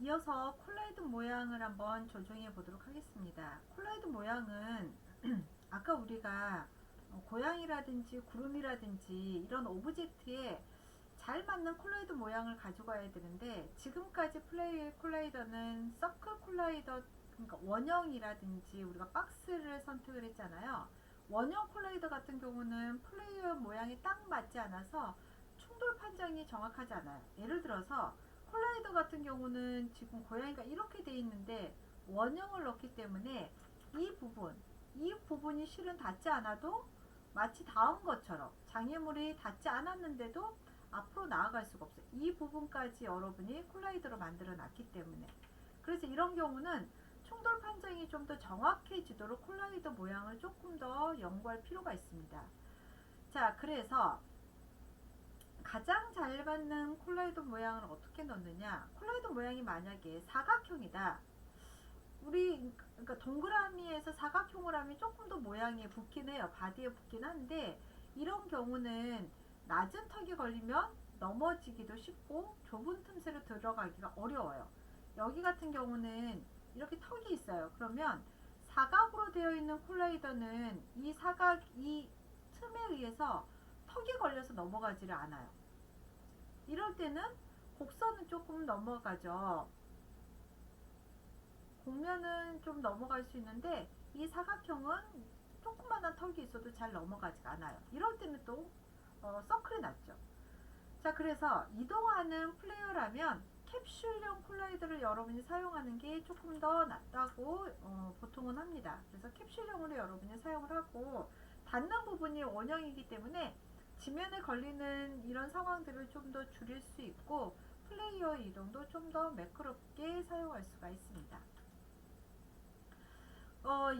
이어서 콜라이드 모양을 한번 조정해 보도록 하겠습니다. 콜라이드 모양은 아까 우리가 고양이라든지 구름이라든지 이런 오브젝트에 잘 맞는 콜라이드 모양을 가져가야 되는데, 지금까지 플레이 콜라이더는 서클 콜라이더, 그러니까 원형이라든지 우리가 박스를 선택을 했잖아요. 원형 콜라이더 같은 경우는 플레이어 모양이 딱 맞지 않아서 충돌 판정이 정확하지 않아요. 예를 들어서 콜라이더 같은 경우는 지금 고양이가 이렇게 돼 있는데 원형을 넣기 때문에 이 부분이 실은 닿지 않아도 마치 닿은 것처럼, 장애물이 닿지 않았는데도 앞으로 나아갈 수가 없어요. 이 부분까지 여러분이 콜라이더로 만들어 놨기 때문에. 그래서 이런 경우는 충돌 판정이 좀 더 정확해지도록 콜라이더 모양을 조금 더 연구할 필요가 있습니다. 자, 그래서 가장 잘 맞는 콜라이더 모양을 어떻게 넣느냐. 콜라이더 모양이 만약에 사각형이다. 그러니까 동그라미에서 사각형을 하면 조금 더 모양이 붙긴 해요. 바디에 붙긴 한데, 이런 경우는 낮은 턱이 걸리면 넘어지기도 쉽고 좁은 틈새로 들어가기가 어려워요. 여기 같은 경우는 이렇게 턱이 있어요. 그러면 사각으로 되어 있는 콜라이더는 이 틈에 의해서 턱이 걸려서 넘어가지를 않아요. 이럴 때는 곡선은 조금 넘어가죠. 곡면은 좀 넘어갈 수 있는데, 이 사각형은 조그만한 턱이 있어도 잘 넘어가지가 않아요. 이럴 때는 또 서클이 낫죠. 자, 그래서 이동하는 플레이어라면 캡슐형 콜라이더를 여러분이 사용하는 게 조금 더 낫다고 보통은 합니다. 그래서 캡슐형으로 여러분이 사용을 하고, 닿는 부분이 원형이기 때문에 지면에 걸리는 이런 상황들을 좀 더 줄일 수 있고, 플레이어 이동도 좀 더 매끄럽게 사용할 수가 있습니다.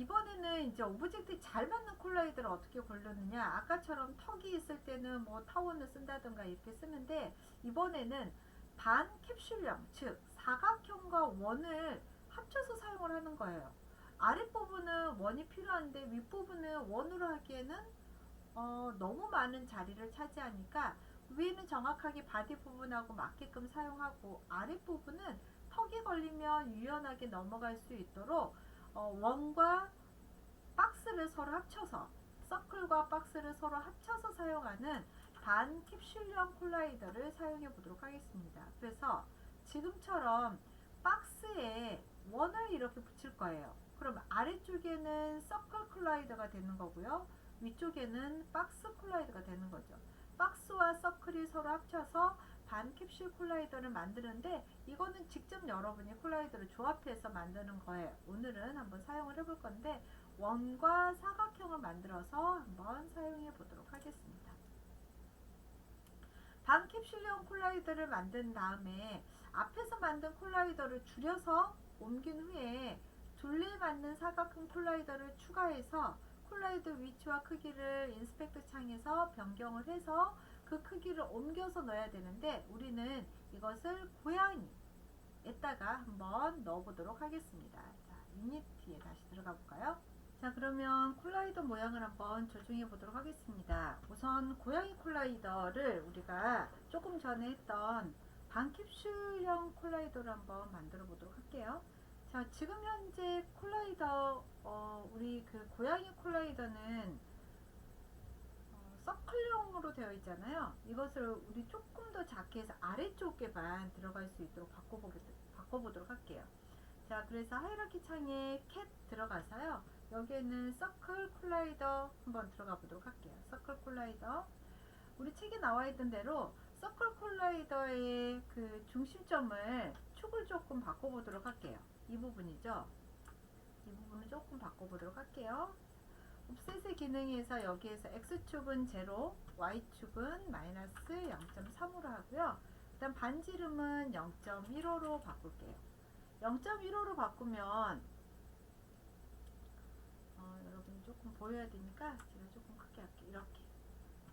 이번에는 이제 오브젝트 잘 맞는 콜라이더를 어떻게 고르느냐. 아까처럼 턱이 있을 때는 뭐 타원을 쓴다든가 이렇게 쓰는데, 이번에는 반 캡슐형, 즉 사각형과 원을 합쳐서 사용을 하는 거예요. 아랫부분은 원이 필요한데 윗부분은 원으로 하기에는 너무 많은 자리를 차지하니까 위에는 정확하게 바디 부분하고 맞게끔 사용하고, 아랫부분은 턱이 걸리면 유연하게 넘어갈 수 있도록 원과 박스를 서로 합쳐서, 서클과 박스를 서로 합쳐서 사용하는 반 캡슐형 콜라이더를 사용해 보도록 하겠습니다. 그래서 지금처럼 박스에 원을 이렇게 붙일 거예요. 그럼 아래쪽에는 서클 콜라이더가 되는 거고요, 위쪽에는 박스 콜라이더가 되는 거죠. 박스와 서클이 서로 합쳐서 반 캡슐 콜라이더를 만드는데, 이거는 직접 여러분이 콜라이더를 조합해서 만드는 거예요. 오늘은 한번 사용을 해볼 건데, 원과 사각형을 만들어서 한번 사용해 보도록 하겠습니다. 반 캡슐형 콜라이더를 만든 다음에 앞에서 만든 콜라이더를 줄여서 옮긴 후에 둘레에 맞는 사각형 콜라이더를 추가해서 콜라이더 위치와 크기를 인스펙터 창에서 변경을 해서 그 크기를 옮겨서 넣어야 되는데, 우리는 이것을 고양이에다가 한번 넣어 보도록 하겠습니다. 자, 유니티에 다시 들어가 볼까요? 자, 그러면 콜라이더 모양을 한번 조정해 보도록 하겠습니다. 우선 고양이 콜라이더를 우리가 조금 전에 했던 반캡슐형 콜라이더를 한번 만들어 보도록 할게요. 자, 지금 현재 콜라이더, 우리 그 고양이 콜라이더는 서클형으로 되어 있잖아요. 이것을 우리 조금 더 작게 해서 아래쪽에만 들어갈 수 있도록 바꿔보도록 할게요. 자, 그래서 하이라키 창에 캣 들어가서요, 여기에는 서클 콜라이더 한번 들어가 보도록 할게요. 서클 콜라이더, 우리 책에 나와 있던 대로 서클 콜라이더의 그 중심점을 축을 조금 바꿔보도록 할게요. 이 부분이죠. 이 부분을 조금 바꿔보도록 할게요. 옵셋의 기능에서 여기에서 X축은 0, Y축은 마이너스 0.3으로 하고요. 일단 반지름은 0.15로 바꿀게요. 0.15로 바꾸면 여러분이 조금 보여야 되니까 제가 조금 크게 할게요. 이렇게.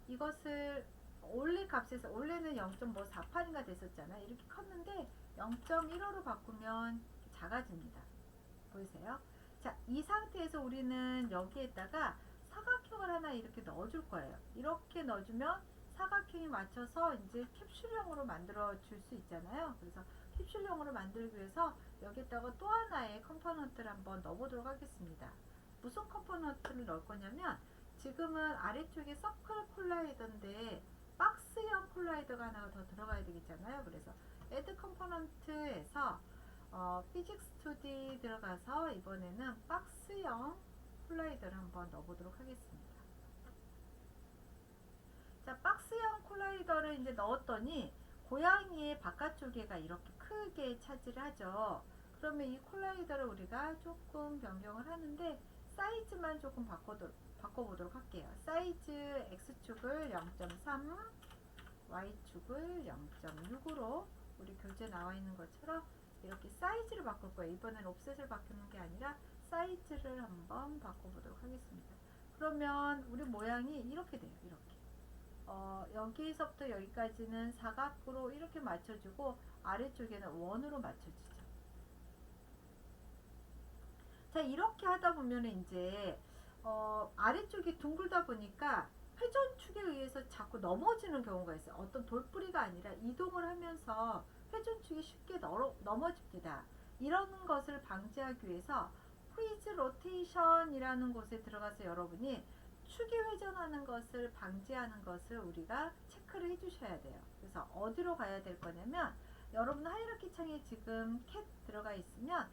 이것을 원래 값에서, 원래는 0.48인가 됐었잖아요. 이렇게 컸는데 0.15로 바꾸면 작아집니다. 보이세요? 자, 이 상태에서 우리는 여기에다가 사각형을 하나 이렇게 넣어줄 거예요. 이렇게 넣어주면 사각형이 맞춰서 이제 캡슐형으로 만들어 줄 수 있잖아요. 그래서 캡슐형으로 만들기 위해서 여기다가 또 하나의 컴포넌트를 한번 넣어보도록 하겠습니다. 무슨 컴포넌트를 넣을 거냐면 지금은 아래쪽에 서클 콜라이더인데 박스형 콜라이더가 하나가 더 들어가야 되겠잖아요. 그래서 애드 컴포넌트에서 피직스 2D 들어가서 이번에는 박스형 콜라이더를 한번 넣어보도록 하겠습니다. 자, 박스형 콜라이더를 이제 넣었더니 고양이의 바깥쪽에가 이렇게 크게 차지를 하죠. 그러면 이 콜라이더를 우리가 조금 변경을 하는데 사이즈만 조금 바꿔보도록 할게요. 사이즈 X축을 0.3, Y축을 0.6으로 우리 교재 나와 있는 것처럼 이렇게 사이즈를 바꿀 거예요. 이번엔 옵셋을 바꾸는 게 아니라 사이즈를 한번 바꿔보도록 하겠습니다. 그러면 우리 모양이 이렇게 돼요. 이렇게. 여기서부터 여기까지는 사각으로 이렇게 맞춰주고 아래쪽에는 원으로 맞춰주죠. 자, 이렇게 하다 보면 이제 아래쪽이 둥글다 보니까 회전축에 의해서 자꾸 넘어지는 경우가 있어요. 어떤 돌뿌리가 아니라 이동을 하면서 회전축이 쉽게 넘어집니다. 이런 것을 방지하기 위해서 프리즈 로테이션이라는 곳에 들어가서 여러분이 축이 회전하는 것을 방지하는 것을 우리가 체크를 해주셔야 돼요. 그래서 어디로 가야 될 거냐면 여러분 하이라키 창에 지금 캣 들어가 있으면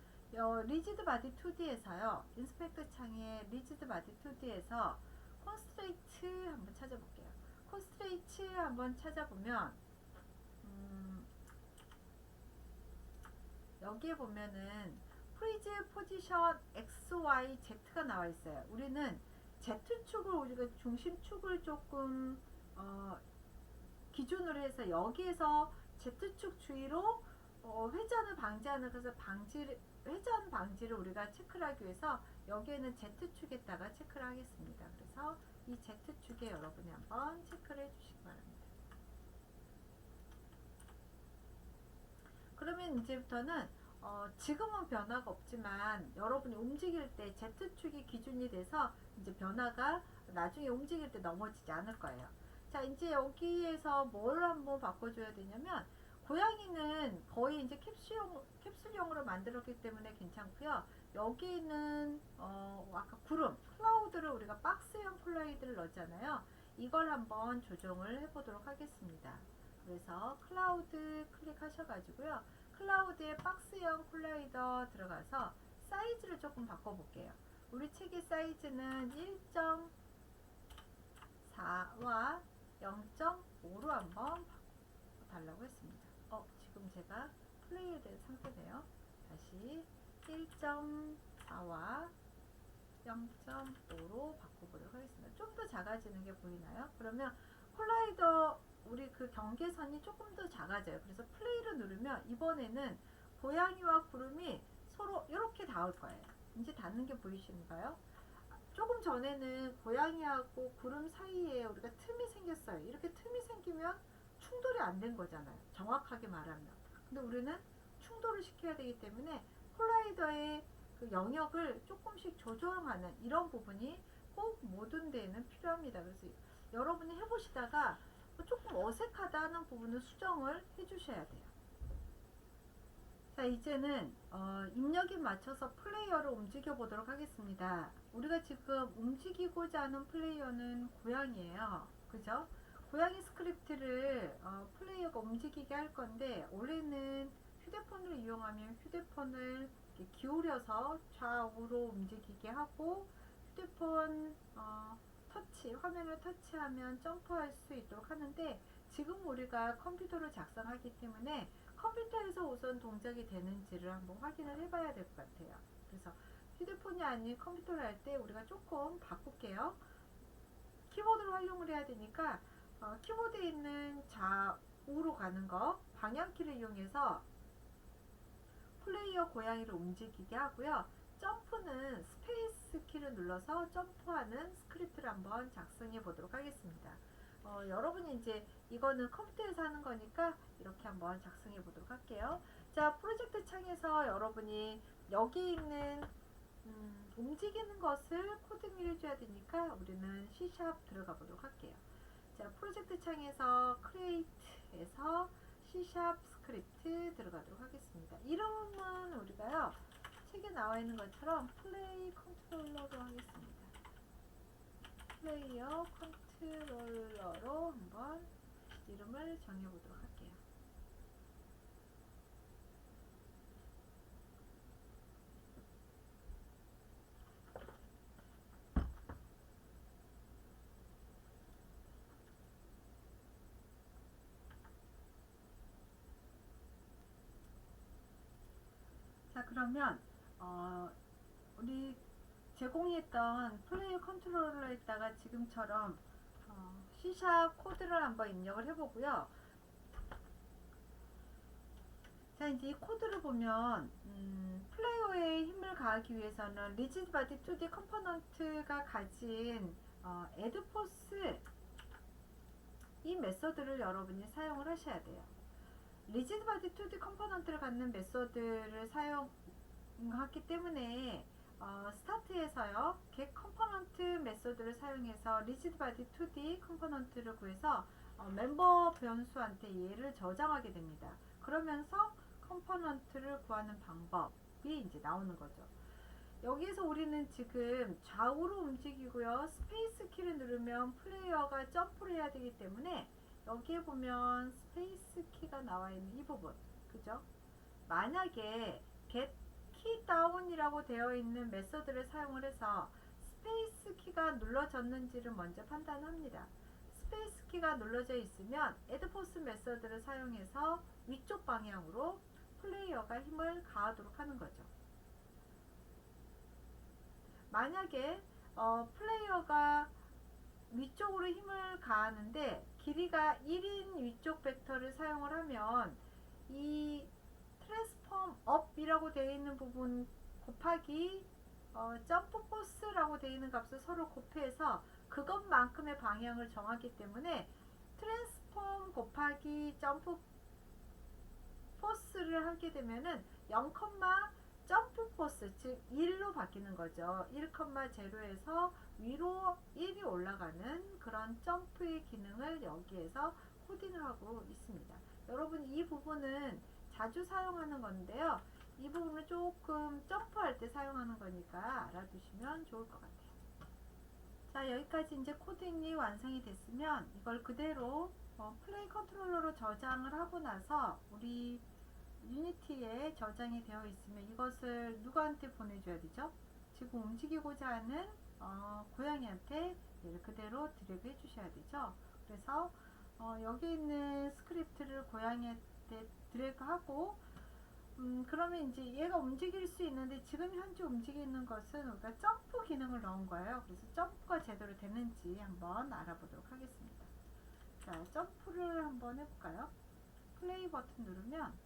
리지드 바디 2D에서요. 인스펙터 창에 리지드 바디 2D에서 콘스트레이트 한번 찾아볼게요. 콘스트레이트 한번 찾아보면 여기에 보면은 프리즈 포지션 XY Z가 나와 있어요. 우리는 Z축을 우리가 중심축을 조금 기준으로 해서 여기에서 Z축 주위로 회전을 방지하는 것을 회전 방지를 우리가 체크를 하기 위해서 여기에는 Z축에다가 체크를 하겠습니다. 그래서 이 Z축에 여러분이 한번 체크를 해주시기 바랍니다. 그러면 이제부터는 지금은 변화가 없지만 여러분이 움직일 때 Z축이 기준이 돼서 이제 변화가 나중에 움직일 때 넘어지지 않을 거예요. 자, 이제 여기에서 뭘 한번 바꿔줘야 되냐면 고양이는 거의 이제 캡슐형으로 만들었기 때문에 괜찮고요. 여기는 아까 구름, 클라우드를 우리가 박스형 콜라이드를 넣었잖아요. 이걸 한번 조정을 해보도록 하겠습니다. 그래서 클라우드 클릭하셔가지고요. 클라우드에 박스형 콜라이더 들어가서 사이즈를 조금 바꿔볼게요. 우리 책의 사이즈는 1.4와 0.5로 한번 바꿔달라고 했습니다. 지금 제가 플레이에 된 상태네요. 다시 1.4와 0.5로 바꿔보도록 하겠습니다. 좀 더 작아지는 게 보이나요? 그러면 콜라이더 우리 그 경계선이 조금 더 작아져요. 그래서 플레이를 누르면 이번에는 고양이와 구름이 서로 이렇게 닿을 거예요. 이제 닿는 게 보이시는가요? 조금 전에는 고양이하고 구름 사이에 우리가 틈이 생겼어요. 이렇게 틈이 생기면 충돌이 안 된 거잖아요. 정확하게 말하면. 근데 우리는 충돌을 시켜야 되기 때문에 콜라이더의 그 영역을 조금씩 조정하는 이런 부분이 꼭 모든 데에는 필요합니다. 그래서 여러분이 해보시다가 조금 어색하다는 부분을 수정을 해주셔야 돼요. 자, 이제는 입력에 맞춰서 플레이어를 움직여 보도록 하겠습니다. 우리가 지금 움직이고자 하는 플레이어는 고양이에요. 그죠? 고양이 스크립트를 플레이어가 움직이게 할 건데 원래는 휴대폰을 이용하면 휴대폰을 기울여서 좌우로 움직이게 하고 휴대폰 화면을 터치하면 점프할 수 있도록 하는데 지금 우리가 컴퓨터를 작성하기 때문에 컴퓨터에서 우선 동작이 되는지를 한번 확인을 해봐야 될 것 같아요. 그래서 휴대폰이 아닌 컴퓨터를 할 때 우리가 조금 바꿀게요. 키보드를 활용을 해야 되니까 키보드에 있는 좌우로 가는 거 방향키를 이용해서 플레이어 고양이를 움직이게 하고요. 점프는 스페이스 키를 눌러서 점프하는 스크립트를 한번 작성해 보도록 하겠습니다. 여러분이 이제 이거는 컴퓨터에서 하는 거니까 이렇게 한번 작성해 보도록 할게요. 자, 프로젝트 창에서 여러분이 여기 있는 움직이는 것을 코딩을 해줘야 되니까 우리는 C# 들어가 보도록 할게요. 자, 프로젝트 창에서 Create에서 C# 스크립트 들어가도록 하겠습니다. 이름은 우리가요 책에 나와 있는 것처럼 플레이 컨트롤러로 하겠습니다. 플레이어 컨트롤러로 한번 이름을 정해보도록 할게요. 자, 그러면 우리 제공했던 플레이어 컨트롤러에다가 지금처럼 C# 코드를 한번 입력을 해보고요. 자, 이제 이 코드를 보면 플레이어에 힘을 가하기 위해서는 리지드 바디 2D 컴포넌트가 가진 add force 이 메서드를 여러분이 사용을 하셔야 돼요. 리지드 바디 2D 컴포넌트를 갖는 메서드를 사용하기 때문에 스타트에서요 get 컴포넌트 메서드를 사용해서 리지드 바디 2D 컴포넌트를 구해서 멤버 변수한테 얘를 저장하게 됩니다. 그러면서 컴포넌트를 구하는 방법이 이제 나오는 거죠. 여기에서 우리는 지금 좌우로 움직이고요. 스페이스 키를 누르면 플레이어가 점프를 해야 되기 때문에 여기에 보면 스페이스 키가 나와 있는 이 부분, 그죠? 만약에 get key down이라고 되어 있는 메서드를 사용을 해서 스페이스 키가 눌러졌는지를 먼저 판단합니다. 스페이스 키가 눌러져 있으면 add force 메서드를 사용해서 위쪽 방향으로 플레이어가 힘을 가하도록 하는 거죠. 만약에 플레이어가 위쪽으로 힘을 가하는데 길이가 1인 위쪽 벡터를 사용을 하면 이 트랜스폼 업이라고 되어 있는 부분 곱하기 점프 포스라고 되어 있는 값을 서로 곱해서 그것만큼의 방향을 정하기 때문에 트랜스폼 곱하기 점프 포스를 하게 되면은 0, 점프 포스, 즉 1로 바뀌는 거죠. 1,0에서 위로 1이 올라가는 그런 점프의 기능을 여기에서 코딩을 하고 있습니다. 여러분 이 부분은 자주 사용하는 건데요. 이 부분은 조금 점프할 때 사용하는 거니까 알아두시면 좋을 것 같아요. 자, 여기까지 이제 코딩이 완성이 됐으면 이걸 그대로 플레이 컨트롤러로 저장을 하고 나서 우리 유니티에 저장이 되어 있으면 이것을 누구한테 보내줘야 되죠? 지금 움직이고자 하는 고양이한테 그대로 드래그 해 주셔야 되죠. 그래서 여기 있는 스크립트를 고양이한테 드래그 하고 그러면 이제 얘가 움직일 수 있는데 지금 현재 움직이는 것은 우리가 점프 기능을 넣은 거예요. 그래서 점프가 제대로 되는지 한번 알아보도록 하겠습니다. 자, 점프를 한번 해볼까요? 플레이 버튼 누르면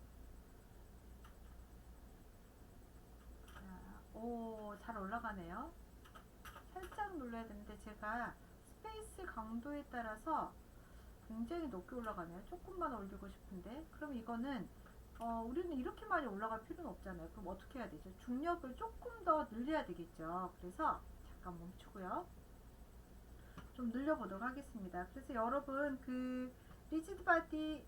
오, 잘 올라가네요. 살짝 눌러야 되는데 제가 스페이스 강도에 따라서 굉장히 높게 올라가네요. 조금만 올리고 싶은데 그럼 이거는 우리는 이렇게 많이 올라갈 필요는 없잖아요. 그럼 어떻게 해야 되죠? 중력을 조금 더 늘려야 되겠죠. 그래서 잠깐 멈추고요. 좀 늘려보도록 하겠습니다. 그래서 여러분 그 리지드 바디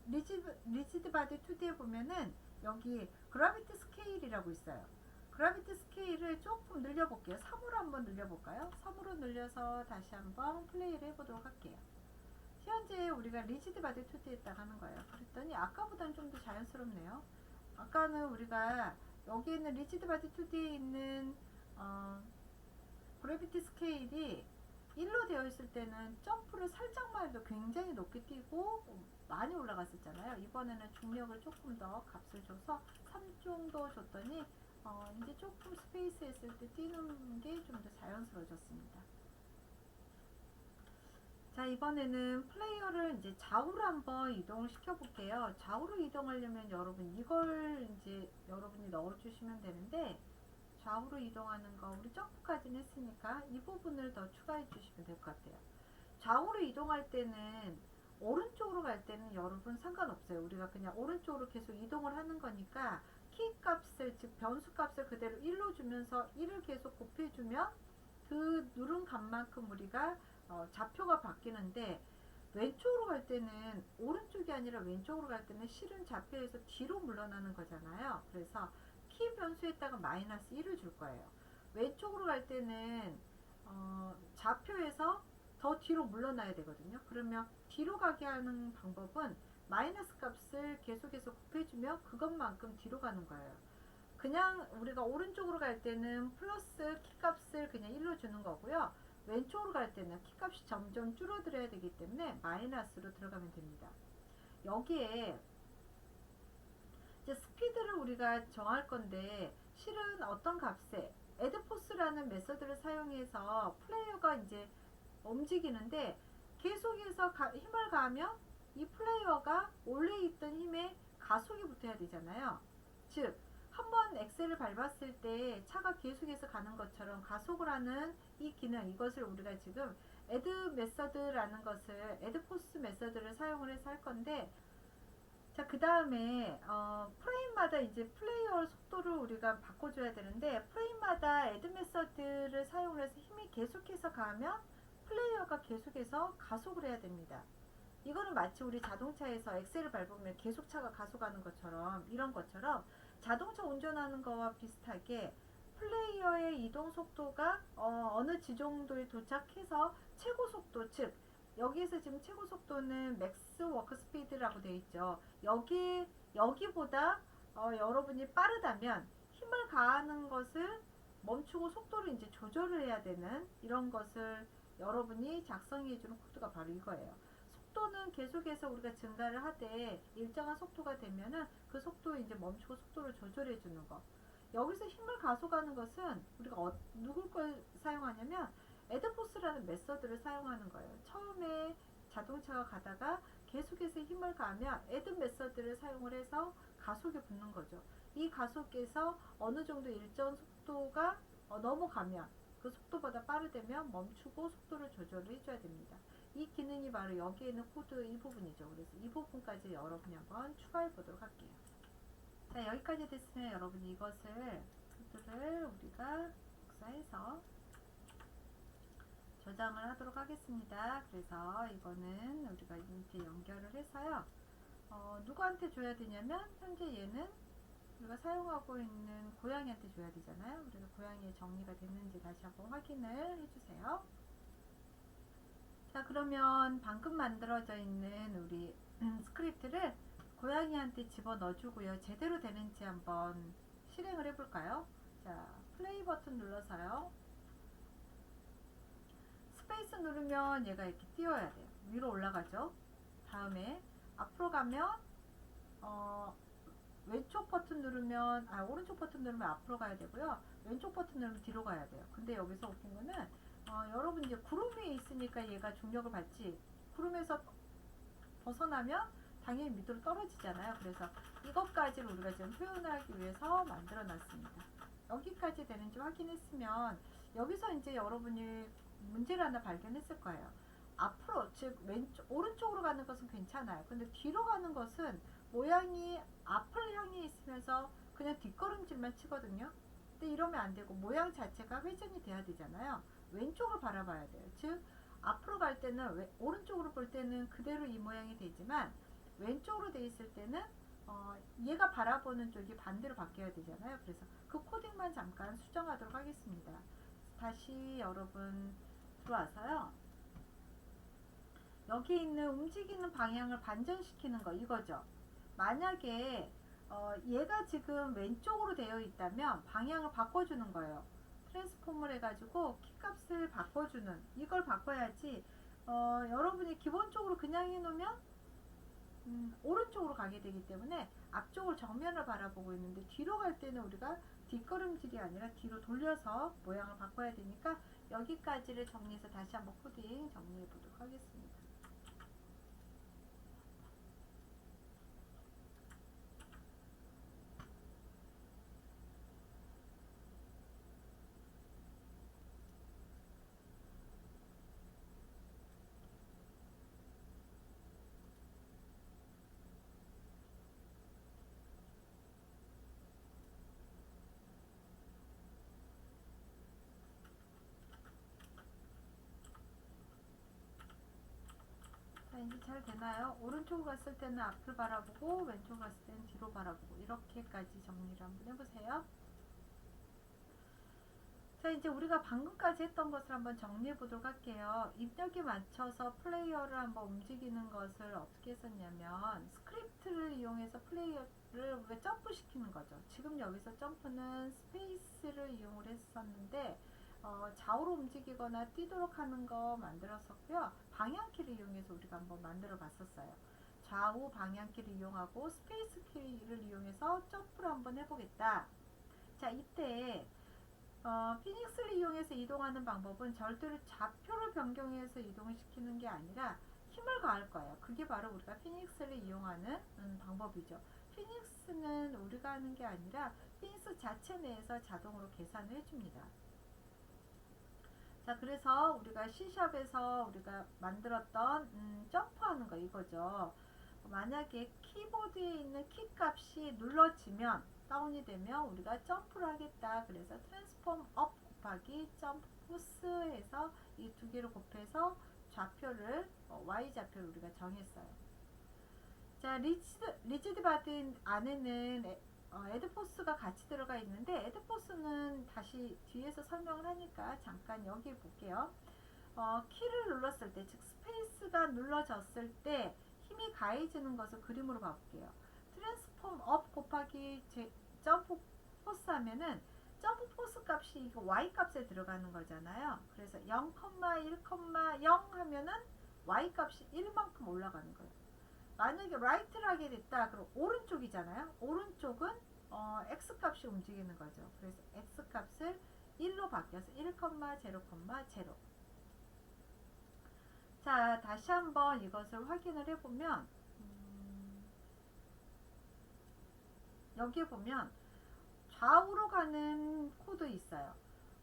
2D에 보면은 여기 그라비티 스케일이라고 있어요. 그라비티 스케일을 조금 늘려볼게요. 3으로 한번 늘려볼까요? 3으로 늘려서 다시 한번 플레이를 해보도록 할게요. 현재 우리가 리지드 바디 2D에다가 하는 거예요. 그랬더니 아까보다는 좀 더 자연스럽네요. 아까는 우리가 여기 있는 리지드 바디 2D에 있는 그래비티 스케일이 1로 되어 있을 때는 점프를 살짝만 해도 굉장히 높게 뛰고 많이 올라갔었잖아요. 이번에는 중력을 조금 더 값을 줘서 3 정도 줬더니 이제 조금 스페이스 했을 때 뛰는 게 좀 더 자연스러워졌습니다. 자, 이번에는 플레이어를 이제 좌우로 한번 이동을 시켜 볼게요. 좌우로 이동하려면 여러분 이걸 이제 여러분이 넣어 주시면 되는데 좌우로 이동하는 거 우리 점프까지는 했으니까 이 부분을 더 추가해 주시면 될 것 같아요. 좌우로 이동할 때는 오른쪽으로 갈 때는 여러분 상관없어요. 우리가 그냥 오른쪽으로 계속 이동을 하는 거니까 키 값을 즉 변수 값을 그대로 1로 주면서 1을 계속 곱해주면 그 누른 값만큼 우리가 좌표가 바뀌는데 왼쪽으로 갈 때는 오른쪽이 아니라 왼쪽으로 갈 때는 실은 좌표에서 뒤로 물러나는 거잖아요. 그래서 키 변수에다가 마이너스 1을 줄 거예요. 왼쪽으로 갈 때는 좌표에서 더 뒤로 물러나야 되거든요. 그러면 뒤로 가게 하는 방법은 마이너스 값을 계속해서 곱해주면 그것만큼 뒤로 가는 거예요. 그냥 우리가 오른쪽으로 갈 때는 플러스 키 값을 그냥 1로 주는 거고요. 왼쪽으로 갈 때는 키 값이 점점 줄어들어야 되기 때문에 마이너스로 들어가면 됩니다. 여기에 이제 스피드를 우리가 정할 건데 실은 어떤 값에 에드포스라는 메서드를 사용해서 플레이어가 이제 움직이는데 계속해서 힘을 가하면 이 플레이어가 원래 있던 힘에 가속이 붙어야 되잖아요. 즉 한번 엑셀을 밟았을 때 차가 계속해서 가는 것처럼 가속을 하는 이 기능, 이것을 우리가 지금 에드 메서드라는 것을 에드포스 메서드를 사용을 해서 할 건데, 자, 그 다음에 프레임마다 이제 플레이어 속도를 우리가 바꿔줘야 되는데, 프레임마다 에드 메서드를 사용해서 힘이 계속해서 가면 플레이어가 계속해서 가속을 해야 됩니다. 이거는 마치 우리 자동차에서 엑셀을 밟으면 계속 차가 가속하는 것처럼, 이런 것처럼 자동차 운전하는 거와 비슷하게 플레이어의 이동 속도가 어느 지정도에 도착해서 최고 속도, 즉 여기에서 지금 최고 속도는 맥스 워크 스피드라고 되어 있죠. 여기보다 여러분이 빠르다면 힘을 가하는 것을 멈추고 속도를 이제 조절을 해야 되는, 이런 것을 여러분이 작성해 주는 코드가 바로 이거예요. 속도는 계속해서 우리가 증가를 하되 일정한 속도가 되면은 그 속도에 이제 멈추고 속도를 조절해 주는 거. 여기서 힘을 가속하는 것은 우리가 누굴 걸 사용하냐면 에드포스라는 메서드를 사용하는 거예요. 처음에 자동차가 가다가 계속해서 힘을 가하면 에드 메서드를 사용을 해서 가속에 붙는 거죠. 이 가속에서 어느 정도 일정 속도가 넘어가면, 그 속도보다 빠르다면 멈추고 속도를 조절을 해줘야 됩니다. 이 기능이 바로 여기에 있는 코드 이 부분이죠. 그래서 이 부분까지 여러분이 한번 추가해 보도록 할게요. 자, 여기까지 됐으면 여러분이 이것을 코드를 우리가 복사해서 저장을 하도록 하겠습니다. 그래서 이거는 우리가 이렇게 연결을 해서요. 누구한테 줘야 되냐면 현재 얘는 우리가 사용하고 있는 고양이한테 줘야 되잖아요. 그래서 고양이의 정리가 됐는지 다시 한번 확인을 해주세요. 자, 그러면 방금 만들어져 있는 우리 스크립트를 고양이한테 집어넣어 주고요. 제대로 되는지 한번 실행을 해볼까요? 자, 플레이 버튼 눌러서요. 스페이스 누르면 얘가 이렇게 띄어야 돼요. 위로 올라가죠. 다음에 앞으로 가면 왼쪽 버튼 누르면, 오른쪽 버튼 누르면 앞으로 가야 되고요. 왼쪽 버튼 누르면 뒤로 가야 돼요. 근데 여기서 웃긴 거는 여러분 이제 구름 위에 있으니까 얘가 중력을 받지, 구름에서 벗어나면 당연히 밑으로 떨어지잖아요. 그래서 이것까지를 우리가 지금 표현하기 위해서 만들어 놨습니다. 여기까지 되는지 확인했으면 여기서 이제 여러분이 문제를 하나 발견했을 거예요. 앞으로, 즉 오른쪽으로 가는 것은 괜찮아요. 근데 뒤로 가는 것은 모양이 앞을 향해 있으면서 그냥 뒷걸음질만 치거든요. 근데 이러면 안 되고 모양 자체가 회전이 돼야 되잖아요. 왼쪽을 바라봐야 돼요. 즉 앞으로 갈 때는 오른쪽으로 볼 때는 그대로 이 모양이 되지만 왼쪽으로 돼 있을 때는 얘가 바라보는 쪽이 반대로 바뀌어야 되잖아요. 그래서 그 코딩만 잠깐 수정하도록 하겠습니다. 다시 여러분 들어와서요. 여기 있는 움직이는 방향을 반전시키는 거, 이거죠. 만약에 얘가 지금 왼쪽으로 되어 있다면 방향을 바꿔주는 거예요. 트랜스폼을 해가지고 키값을 바꿔주는, 이걸 바꿔야지. 여러분이 기본적으로 그냥 해놓으면 오른쪽으로 가게 되기 때문에 앞쪽을 정면을 바라보고 있는데 뒤로 갈 때는 우리가 뒷걸음질이 아니라 뒤로 돌려서 모양을 바꿔야 되니까 여기까지를 정리해서 다시 한번 코딩 정리해 보도록 하겠습니다. 이제 잘 되나요? 오른쪽으로 갔을 때는 앞을 바라보고 왼쪽으로 갔을 때는 뒤로 바라보고 이렇게까지 정리를 한번 해보세요. 자, 이제 우리가 방금까지 했던 것을 한번 정리해 보도록 할게요. 입력에 맞춰서 플레이어를 한번 움직이는 것을 어떻게 했었냐면 스크립트를 이용해서 플레이어를 우리가 점프시키는 거죠. 지금 여기서 점프는 스페이스를 이용을 했었는데 좌우로 움직이거나 뛰도록 하는 거 만들었었고요. 방향키를 이용해서 우리가 한번 만들어 봤었어요. 좌우 방향키를 이용하고 스페이스 키를 이용해서 점프를 한번 해보겠다. 자, 이때 피닉스를 이용해서 이동하는 방법은 절대로 좌표를 변경해서 이동을 시키는 게 아니라 힘을 가할 거예요. 그게 바로 우리가 피닉스를 이용하는 방법이죠. 피닉스는 우리가 하는 게 아니라 피닉스 자체 내에서 자동으로 계산을 해줍니다. 자, 그래서 우리가 C샵에서 우리가 만들었던 점프하는 거 이거죠. 만약에 키보드에 있는 키 값이 눌러지면 다운이 되면 우리가 점프를 하겠다. 그래서 트랜스폼 업 곱하기 점프 포스 해서 이 두 개를 곱해서 좌표를 Y 좌표를 우리가 정했어요. 자, 리지드 바디 안에는 에드포스가 같이 들어가 있는데 에드포스는 다시 뒤에서 설명을 하니까 잠깐 여기 볼게요. 키를 눌렀을 때, 즉 스페이스가 눌러졌을 때 힘이 가해지는 것을 그림으로 봐볼게요. 트랜스폼 업 곱하기 점프 포스 하면은 점프 포스 값이 이거 y 값에 들어가는 거잖아요. 그래서 0,1,0 하면은 y 값이 1만큼 올라가는 거예요. 만약에 라이트를 하게 됐다 그럼 오른쪽이잖아요. 오른쪽은 x 값이 움직이는 거죠. 그래서 x 값을 1로 바뀌어서 1,0,0. 자, 다시 한번 이것을 확인을 해보면 여기에 보면 좌우로 가는 코드 있어요.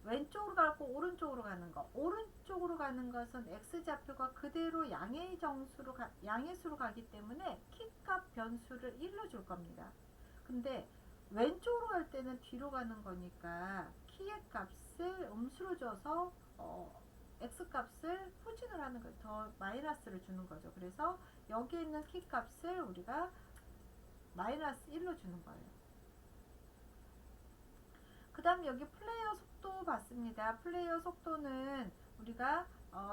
왼쪽으로 가고 오른쪽으로 가는 거. 오른쪽으로 가는 것은 x좌표가 그대로 양의수로 가기 때문에 키값 변수를 1로 줄 겁니다. 근데 왼쪽으로 갈 때는 뒤로 가는 거니까 키의 값을 음수로 줘서 x값을 후진을 하는 거예요. 더 마이너스를 주는 거죠. 그래서 여기 있는 키값을 우리가 마이너스 1로 주는 거예요. 그 다음 여기 플레이어 속도 봤습니다. 플레이어 속도는 우리가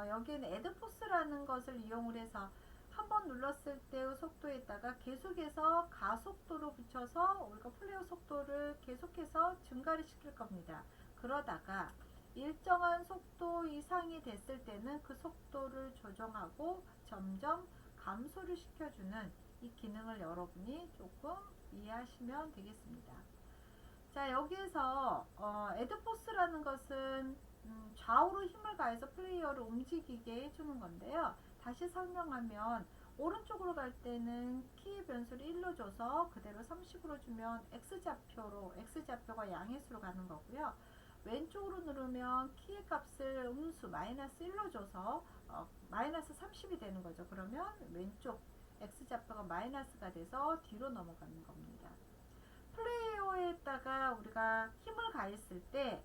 여기에는 에드포스라는 것을 이용을 해서 한번 눌렀을 때의 속도에다가 계속해서 가속도로 붙여서 우리가 플레이어 속도를 계속해서 증가를 시킬 겁니다. 그러다가 일정한 속도 이상이 됐을 때는 그 속도를 조정하고 점점 감소를 시켜주는 이 기능을 여러분이 조금 이해하시면 되겠습니다. 자, 여기에서 에드포스라는 것은 좌우로 힘을 가해서 플레이어를 움직이게 해주는 건데요. 다시 설명하면 오른쪽으로 갈 때는 키의 변수를 1로 줘서 그대로 30으로 주면 x좌표가 양의수로 가는 거고요. 왼쪽으로 누르면 키의 값을 음수 마이너스 1로 줘서 마이너스 30이 되는 거죠. 그러면 왼쪽 x좌표가 마이너스가 돼서 뒤로 넘어가는 겁니다. 플레이어에다가 우리가 힘을 가했을 때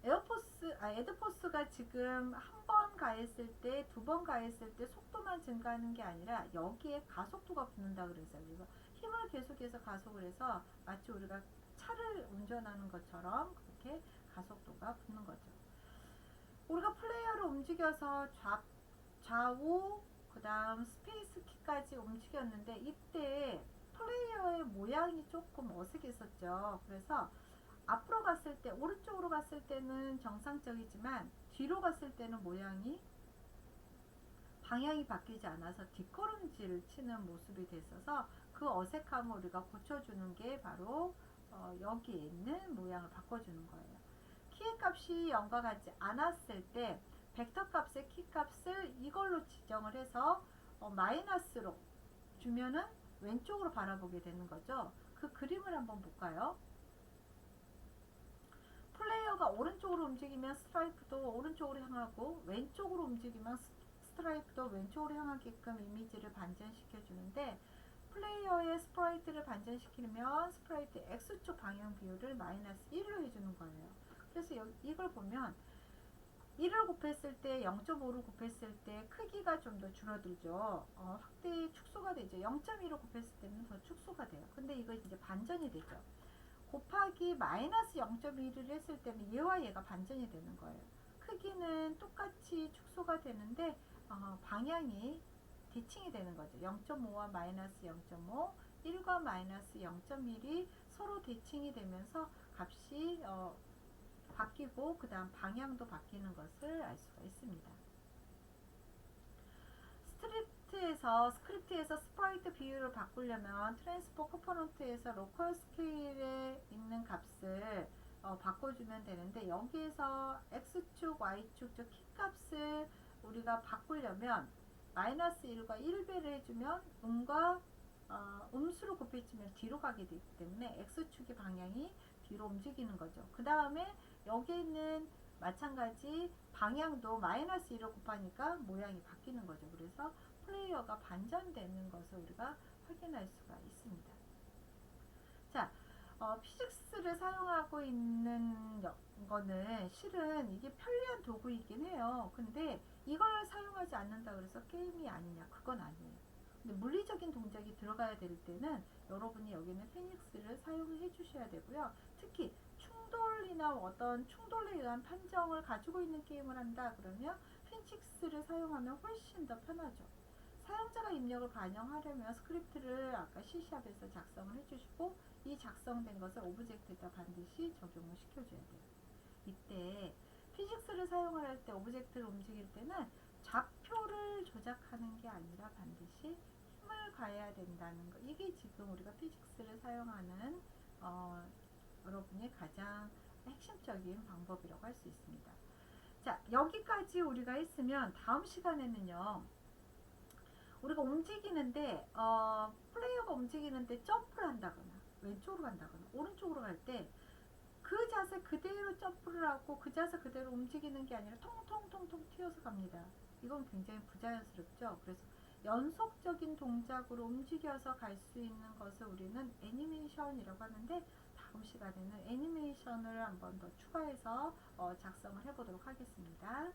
에드포스가 지금 한 번 가했을 때, 두 번 가했을 때 속도만 증가하는 게 아니라 여기에 가속도가 붙는다 그랬어요. 그래서 힘을 계속해서 가속을 해서 마치 우리가 차를 운전하는 것처럼 그렇게 가속도가 붙는 거죠. 우리가 플레이어를 움직여서 좌우 그 다음 스페이스 키까지 움직였는데 이때 플레이어의 모양이 조금 어색했었죠. 그래서 앞으로 갔을 때 오른쪽으로 갔을 때는 정상적이지만 뒤로 갔을 때는 모양이 방향이 바뀌지 않아서 뒷걸음질을 치는 모습이 됐어서 그 어색함을 우리가 고쳐주는 게 바로 여기에 있는 모양을 바꿔주는 거예요. 키의 값이 0과 같지 않았을 때 벡터 값의 키 값을 이걸로 지정을 해서 마이너스로 주면은 왼쪽으로 바라보게 되는 거죠. 그 그림을 한번 볼까요? 플레이어가 오른쪽으로 움직이면 스트라이프도 오른쪽으로 향하고 왼쪽으로 움직이면 스트라이프도 왼쪽으로 향하게끔 이미지를 반전시켜 주는데 플레이어의 스프라이트를 반전시키면 스프라이트 X축 방향 비율을 마이너스 1로 해주는 거예요. 그래서 이걸 보면 1을 곱했을 때 0.5를 곱했을 때 크기가 좀 더 줄어들죠. 확대 축소가 되죠. 0.1을 곱했을 때는 더 축소가 돼요. 근데 이거 이제 반전이 되죠. 곱하기 마이너스 0.1을 했을 때는 얘와 얘가 반전이 되는 거예요. 크기는 똑같이 축소가 되는데 방향이 대칭이 되는 거죠. 0.5와 마이너스 0.5, 1과 마이너스 0.1이 서로 대칭이 되면서 값이 바뀌고 그 다음 방향도 바뀌는 것을 알 수가 있습니다. 스크립트에서 스프라이트 비율을 바꾸려면 트랜스포 컴포넌트에서 로컬 스케일에 있는 값을 바꿔주면 되는데, 여기에서 x축, y축, 즉 키 값을 우리가 바꾸려면 마이너스 1과 1배를 해주면 음수를 곱해주면 뒤로 가게 되기 때문에 x축의 방향이 뒤로 움직이는 거죠. 그 다음에 여기 있는 마찬가지 방향도 마이너스 1을 곱하니까 모양이 바뀌는 거죠. 그래서 플레이어가 반전되는 것을 우리가 확인할 수가 있습니다. 자, 피직스를 사용하고 있는 거는 실은 이게 편리한 도구이긴 해요. 근데 이걸 사용하지 않는다 그래서 게임이 아니냐? 그건 아니에요. 근데 물리적인 동작이 들어가야 될 때는 여러분이 여기는 피닉스를 사용해 주셔야 되고요. 특히 충돌이나 어떤 충돌에 의한 판정을 가지고 있는 게임을 한다 그러면 피닉스를 사용하면 훨씬 더 편하죠. 사용자가 입력을 반영하려면 스크립트를 아까 C샵에서 작성을 해주시고, 이 작성된 것을 오브젝트에다 반드시 적용을 시켜줘야 돼요. 이때 피직스를 사용을 할 때 오브젝트를 움직일 때는 좌표를 조작하는 게 아니라 반드시 힘을 가해야 된다는 거. 이게 지금 우리가 피직스를 사용하는 여러분의 가장 핵심적인 방법이라고 할 수 있습니다. 자, 여기까지 우리가 했으면 다음 시간에는요, 우리가 움직이는데 플레이어가 움직이는데 점프를 한다거나 왼쪽으로 간다거나 오른쪽으로 갈 때 그 자세 그대로 점프를 하고 그 자세 그대로 움직이는 게 아니라 통통통통 튀어서 갑니다. 이건 굉장히 부자연스럽죠. 그래서 연속적인 동작으로 움직여서 갈 수 있는 것을 우리는 애니메이션이라고 하는데, 다음 시간에는 애니메이션을 한번 더 추가해서 작성을 해보도록 하겠습니다.